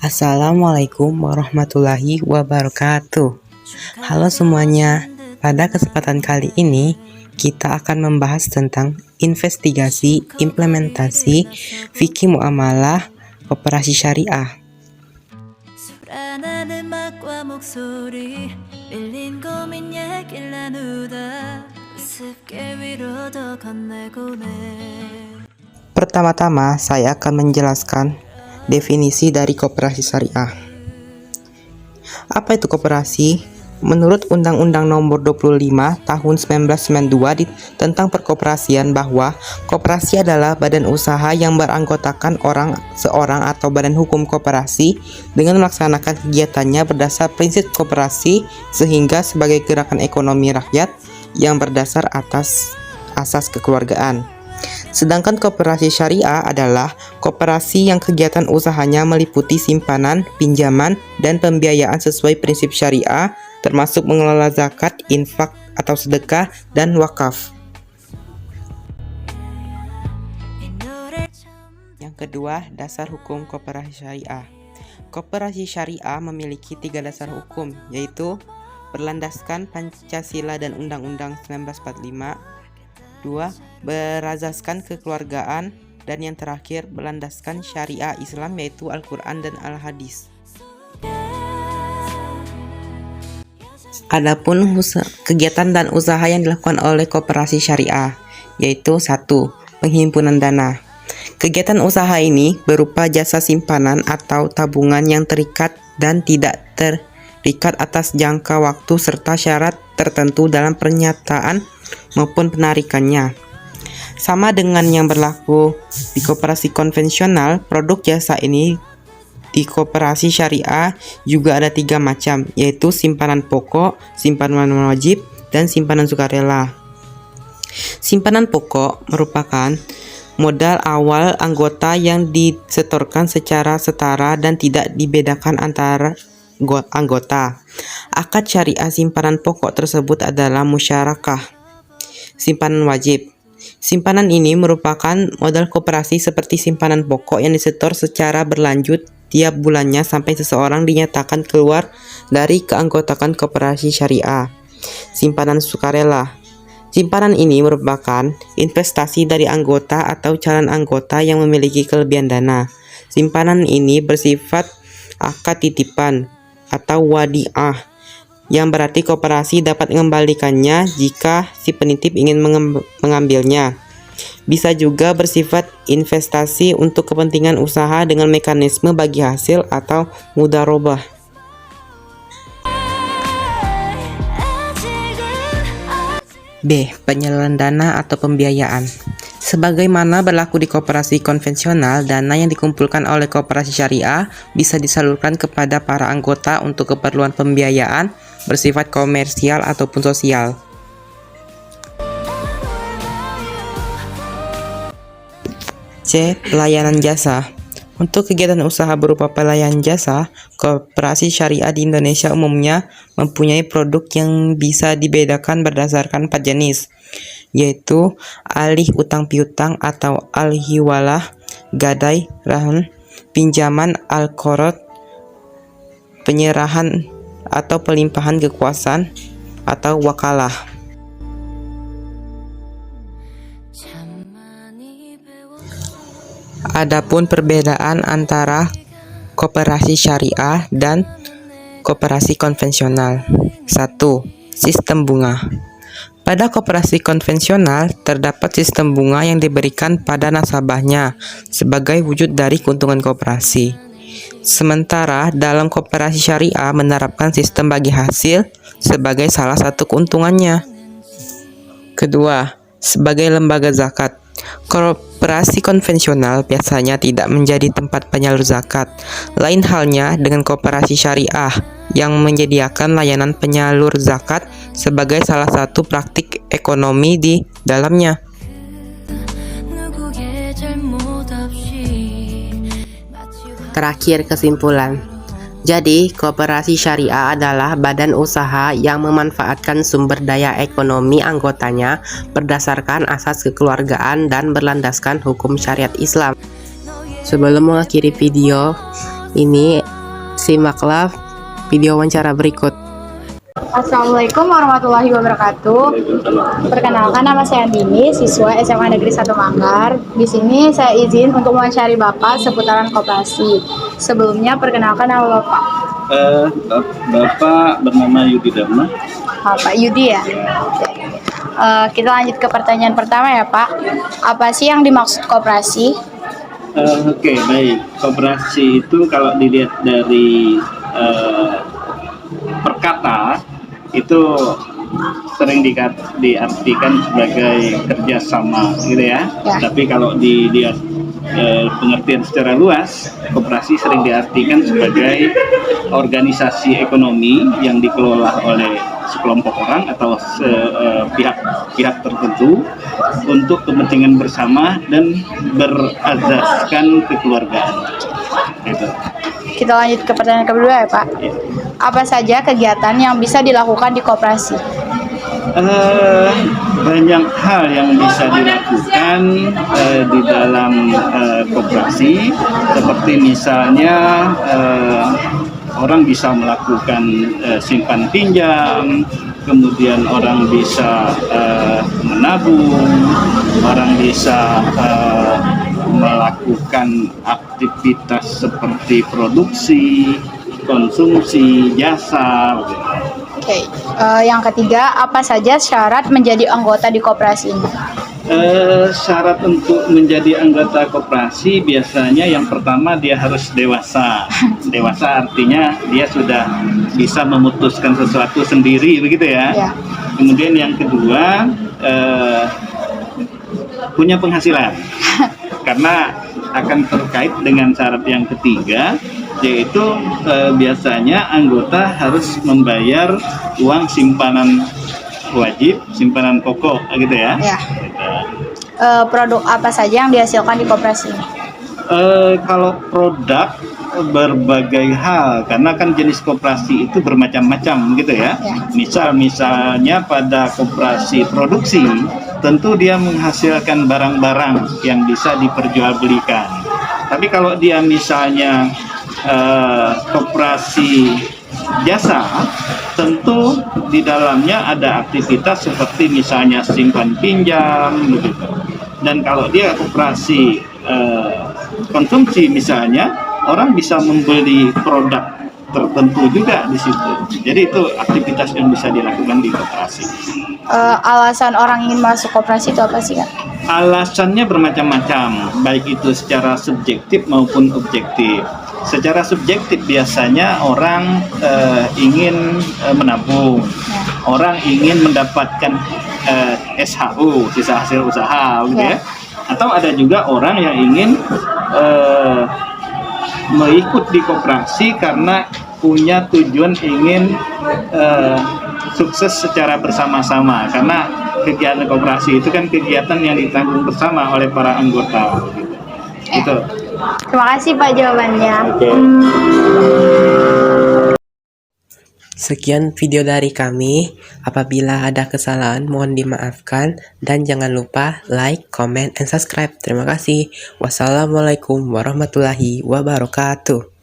Assalamualaikum warahmatullahi wabarakatuh. Halo semuanya, pada kesempatan kali ini kita akan membahas tentang investigasi implementasi fikih muamalah koperasi syariah. Pertama-tama saya akan menjelaskan definisi dari koperasi syariah. Apa itu koperasi? Menurut Undang-Undang Nomor 25 Tahun 1992 tentang perkoperasian, bahwa koperasi adalah badan usaha yang beranggotakan seorang atau badan hukum koperasi dengan melaksanakan kegiatannya berdasar prinsip koperasi sehingga sebagai gerakan ekonomi rakyat yang berdasar atas asas kekeluargaan. Sedangkan koperasi syariah adalah koperasi yang kegiatan usahanya meliputi simpanan, pinjaman, dan pembiayaan sesuai prinsip syariah, termasuk mengelola zakat, infak atau sedekah, dan wakaf. Yang kedua, dasar hukum koperasi syariah. Koperasi syariah memiliki 3 dasar hukum, yaitu berlandaskan Pancasila dan Undang-Undang 1945, 2. Berazaskan kekeluargaan, dan yang terakhir berlandaskan syariah Islam yaitu Al-Quran dan Al-Hadis. Adapun kegiatan dan usaha yang dilakukan oleh koperasi syariah yaitu 1. Penghimpunan dana. Kegiatan usaha ini berupa jasa simpanan atau tabungan yang terikat dan tidak terikat atas jangka waktu serta syarat tertentu dalam pernyataan maupun penarikannya. Sama dengan yang berlaku di koperasi konvensional, produk jasa ini di koperasi syariah juga ada 3 macam, yaitu simpanan pokok, simpanan wajib, dan simpanan sukarela. Simpanan pokok merupakan modal awal anggota yang disetorkan secara setara dan tidak dibedakan antara anggota. Akad syariah simpanan pokok tersebut adalah musyarakah. Simpanan wajib. Simpanan ini merupakan modal koperasi seperti simpanan pokok yang disetor secara berlanjut tiap bulannya sampai seseorang dinyatakan keluar dari keanggotaan koperasi syariah. Simpanan sukarela. Simpanan ini merupakan investasi dari anggota atau calon anggota yang memiliki kelebihan dana. Simpanan ini bersifat akad titipan atau wadiah, yang berarti koperasi dapat mengembalikannya jika si penitip ingin mengambilnya. Bisa juga bersifat investasi untuk kepentingan usaha dengan mekanisme bagi hasil atau mudharabah. B. Penyaluran dana atau pembiayaan. Sebagaimana berlaku di koperasi konvensional, dana yang dikumpulkan oleh koperasi syariah bisa disalurkan kepada para anggota untuk keperluan pembiayaan bersifat komersial ataupun sosial. C. Pelayanan jasa. Untuk kegiatan usaha berupa pelayanan jasa, koperasi syariah di Indonesia umumnya mempunyai produk yang bisa dibedakan berdasarkan 4 jenis, yaitu alih utang piutang atau al-hiwalah, gadai rahan, pinjaman al-qard, penyerahan atau pelimpahan kekuasaan atau wakalah. Adapun perbedaan antara koperasi syariah dan koperasi konvensional. 1. Sistem bunga. Pada koperasi konvensional terdapat sistem bunga yang diberikan pada nasabahnya sebagai wujud dari keuntungan koperasi. Sementara dalam koperasi syariah menerapkan sistem bagi hasil sebagai salah satu keuntungannya. Kedua, sebagai lembaga zakat. Koperasi konvensional biasanya tidak menjadi tempat penyalur zakat. Lain halnya dengan koperasi syariah yang menyediakan layanan penyalur zakat sebagai salah satu praktik ekonomi di dalamnya. Terakhir, kesimpulan. Jadi, koperasi syariah adalah badan usaha yang memanfaatkan sumber daya ekonomi anggotanya berdasarkan asas kekeluargaan dan berlandaskan hukum syariat Islam. Sebelum mengakhiri video ini, Simaklah video wawancara berikut. Assalamualaikum warahmatullahi wabarakatuh. Perkenalkan, nama saya Andini, siswa SMA Negeri 1 Manggar. Di sini saya izin untuk mewawancari Bapak seputaran koperasi. Sebelumnya perkenalkan nama Bapak. Bapak bernama Yudi Dharma. Pak Yudi ya. Kita lanjut ke pertanyaan pertama ya Pak. Apa sih yang dimaksud koperasi? Oke, baik. Koperasi itu kalau dilihat dari perkata itu sering diartikan sebagai kerjasama gitu ya. Tapi kalau dilihat pengertian secara luas, koperasi sering diartikan sebagai organisasi ekonomi yang dikelola oleh sekelompok orang atau pihak tertentu untuk kepentingan bersama dan berazaskan kekeluargaan. Gitu. Kita lanjut ke pertanyaan kedua ya Pak. Ya. Apa saja kegiatan yang bisa dilakukan di koperasi? Banyak hal yang bisa dilakukan di dalam koperasi, seperti misalnya orang bisa melakukan simpan pinjam, kemudian orang bisa menabung, orang bisa melakukan aktivitas seperti produksi, konsumsi, jasa. Oke. Yang ketiga, apa saja syarat menjadi anggota di koperasi ini? Syarat untuk menjadi anggota koperasi biasanya yang pertama dia harus dewasa. Dewasa artinya dia sudah bisa memutuskan sesuatu sendiri, begitu ya. Ya. Kemudian yang kedua punya penghasilan, karena akan terkait dengan syarat yang ketiga, yaitu biasanya anggota harus membayar uang simpanan wajib, simpanan pokok, gitu ya. Ya. Produk apa saja yang dihasilkan di koperasi ini? Kalau produk berbagai hal, karena kan jenis koperasi itu bermacam-macam gitu ya. Misalnya pada koperasi produksi, tentu dia menghasilkan barang-barang yang bisa diperjualbelikan. Tapi kalau dia misalnya koperasi jasa, tentu di dalamnya ada aktivitas seperti misalnya simpan pinjam begitu. Dan kalau dia koperasi konsumsi misalnya, orang bisa membeli produk tertentu juga di situ. Jadi itu aktivitas yang bisa dilakukan di koperasi. Alasan orang ingin masuk koperasi itu apa sih Kak? Alasannya bermacam-macam, baik itu secara subjektif maupun objektif. Secara subjektif biasanya orang ingin menabung, orang ingin mendapatkan SHU, sisa hasil usaha, gitu ya. Atau ada juga orang yang ingin mengikut di koperasi karena punya tujuan ingin sukses secara bersama-sama, karena kegiatan koperasi itu kan kegiatan yang ditanggung bersama oleh para anggota. Gitu. Terima kasih Pak jawabannya. Sekian video dari kami. Apabila ada kesalahan mohon dimaafkan dan jangan lupa like, comment, and subscribe. Terima kasih. Wassalamualaikum warahmatullahi wabarakatuh.